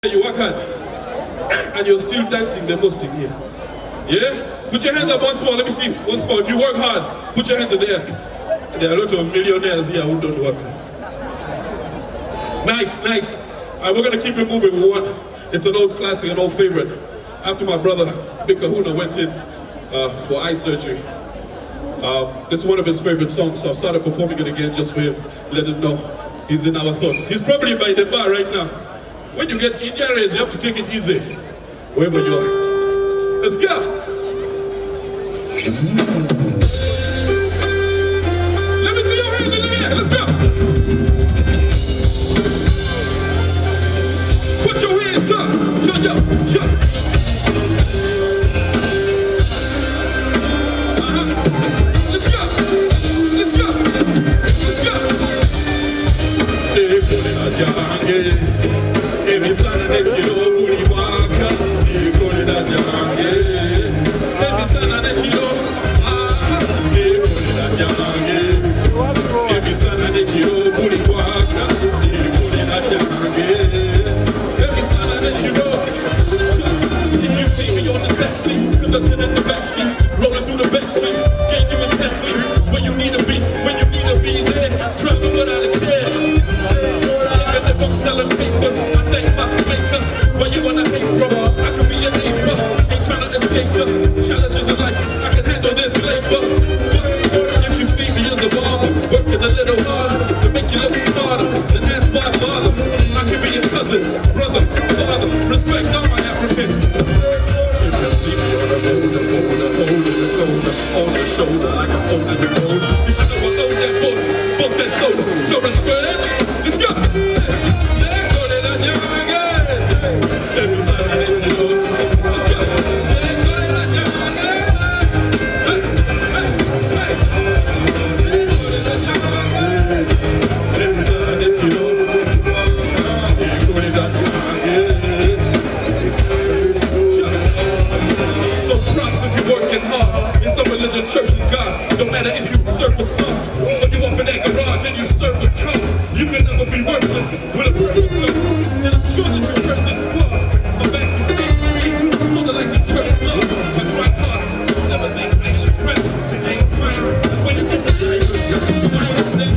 You work hard and you're still dancing the most in here. Yeah? Put your hands up once more. Let me see. Once more. If you work hard, put your hands in the air. There are a lot of millionaires here who don't work hard. Nice, nice. We're going to keep it moving with one. It's an old classic, an old favorite. After my brother, Big Kahuna, went in for eye surgery. This is one of his favorite songs, so I started performing it again just for him. Let him know he's in our thoughts. He's probably by the bar right now. When you get injuries, you have to take it easy, wherever you are. Let's go! Let me see your hands in the air, let's go! Put your hands up, jump, jump, jump! Let's go! Let's go! Let's go! Hey, put it on your hand. Every Saturday, you know, put it back, you put it at your hand. Every Saturday, you know, you put it at your hand. Every Saturday, you know, put it back, you put it at your hand. Every Saturday, you know, if you see me on the taxi, conducting in the backstreet, rolling through the back streets, can't you exactly when you need to be there, traveling without a care. I'm selling papers, I thank my maker. But you wanna hate, bro? I could be your neighbor. Ain't tryna escape the challenges of life. I can handle this labor. If you see me as a barber, working a little harder to make you look smarter, then ask my father. I can be your cousin, brother, father. Respect all my Africans. If you see me on the road, on the shoulder, like I'm holding the road. You should know I know that boy, fuck that shoulder. So respect, let's go. Religion, church is God. No matter if you serve a star or you up in that garage and you serve a car, you can never be worthless with a purpose, no. And I'm sure that you heard this squad. I'm back to see me, sort of like the church love. With my heart, never think I just rap. The game's fine. When you get the time, I understand.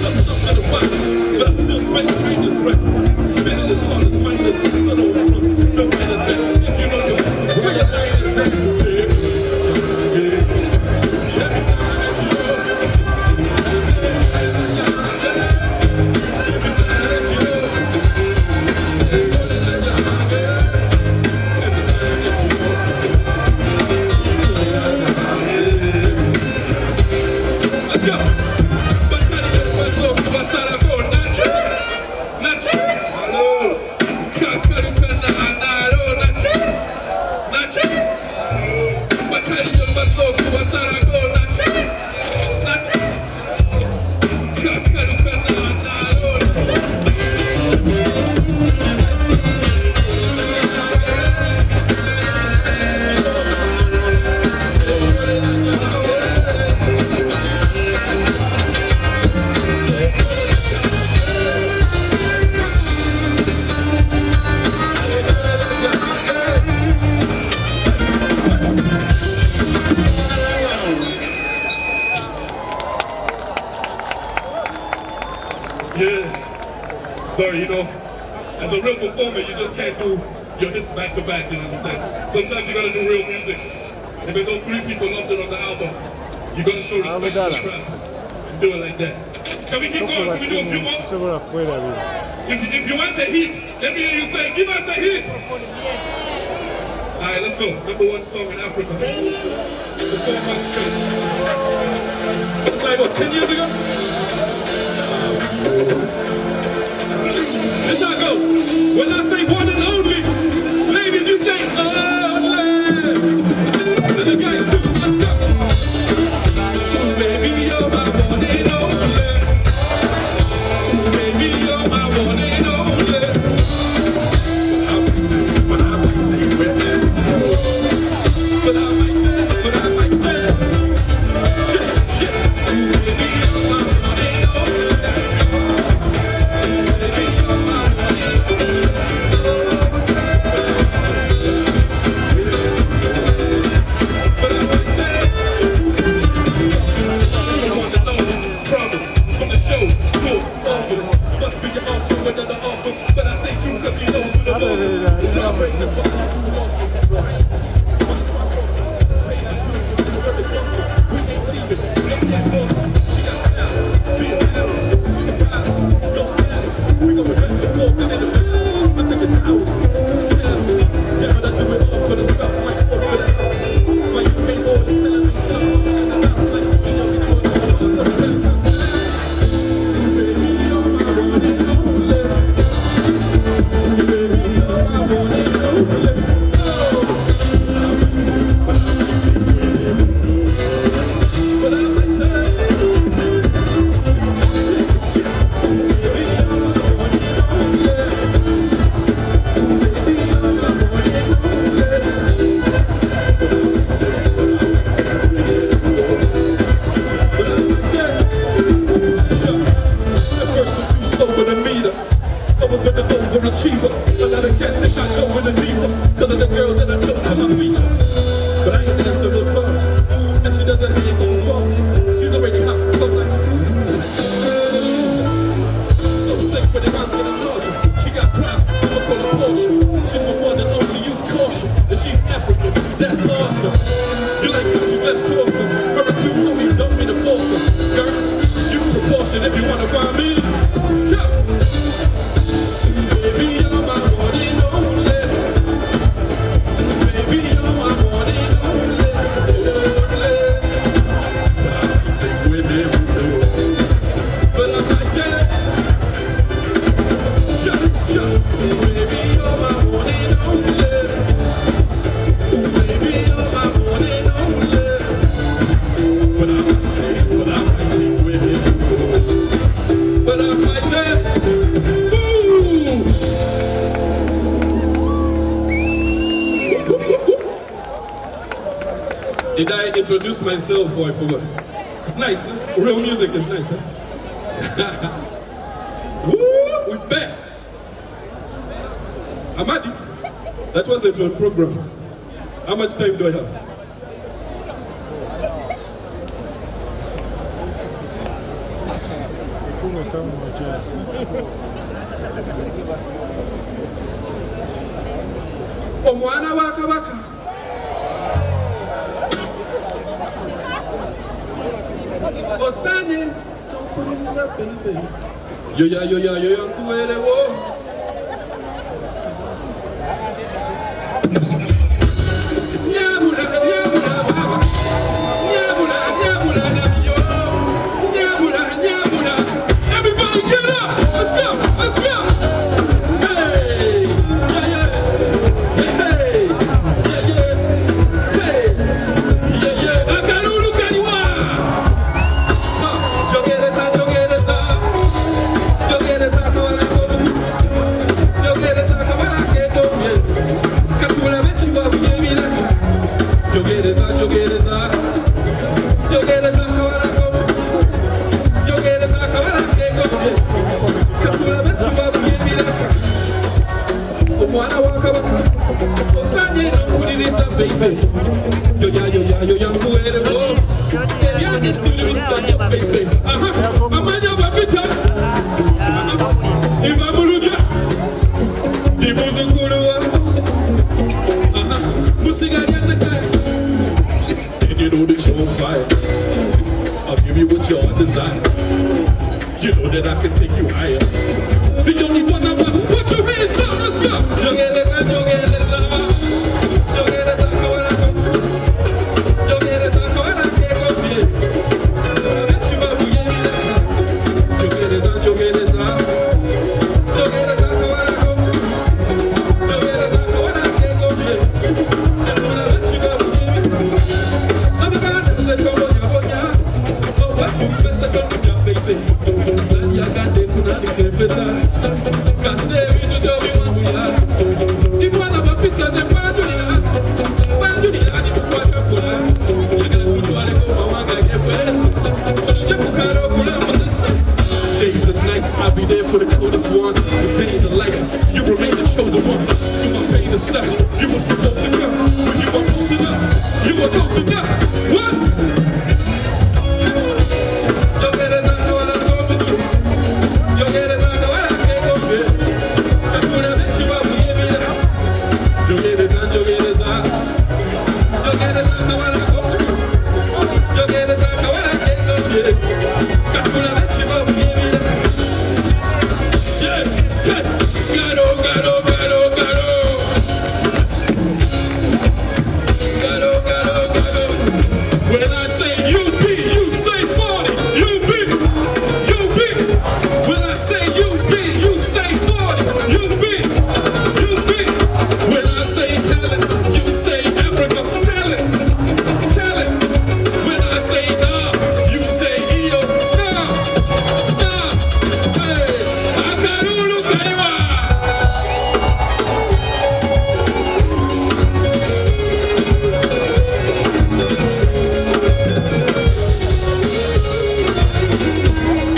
I'm something to watch, but I still spend time this rap. Spinning as hard as mindless, I don't front. The right is better if you know your hustle. Where your line is at. Sorry, you know, as a real performer, you just can't do your hits back to back, you understand? Sometimes you gotta do real music. If there go 3 people loved it on the album, you gotta show respect to the craft and do it like that. Can we keep going? Can we do a few more? If you want a hit, let me hear you say, give us a hit! Alright, let's go. #1 song in Africa. The 4 months straight. It's like, what, 10 years ago? This how it goes. When I say one and only, ladies, you say only. And the guys do, let's go. Baby, you're my one and only. Baby, you're my one and only. But I might say, but I might say, baby, you're my one and only. Did I introduce myself or I forgot? It's nice. It's real music is nice, huh? Woo! We're back. Amadi, that was a program. How much time do I have? Omwana wa Kabaka. Osanye, baby. Yo ya, nkuwele wo. Everybody get up! Let's go! Let's go! Hey! Yeah! Hey! Yeah! Akalulu kaniwa! Jogereza kabala keto katula bechi babu yebira jogereza kabala katula bechi babu yebira omwana wa kabaka osanye n'okuliriza baby yo ya nkuwerewo ebyange sibisanya baby amanya babita ibamuludya dimuzukuluwa musigalya nakaya and you know that you're on fire. I'll give you what your desire. You know that I can take you higher. The only one I want, put your hands up, let's go. Jogereza kabala keko bie. Bechi babu yebira. Jogereza kabala keko bie. Bechi babu yebira. Amagana zekobo yabonya. Oh, what you pesa kono ya baby. Nani agande kunani kepeta. Kase vitu dobi wanguya. Ibwana mapisa zempajulina. Banjulina ni kukwata kula. Yagala kutwale koma wanga yepe. Wanuje kukaro kula mosese. Days and nights I'll be there for the coldest ones. If it ain't the light, you remain the chosen one. You my pain to start. You were supposed to come. When you were close enough, you were close enough. What?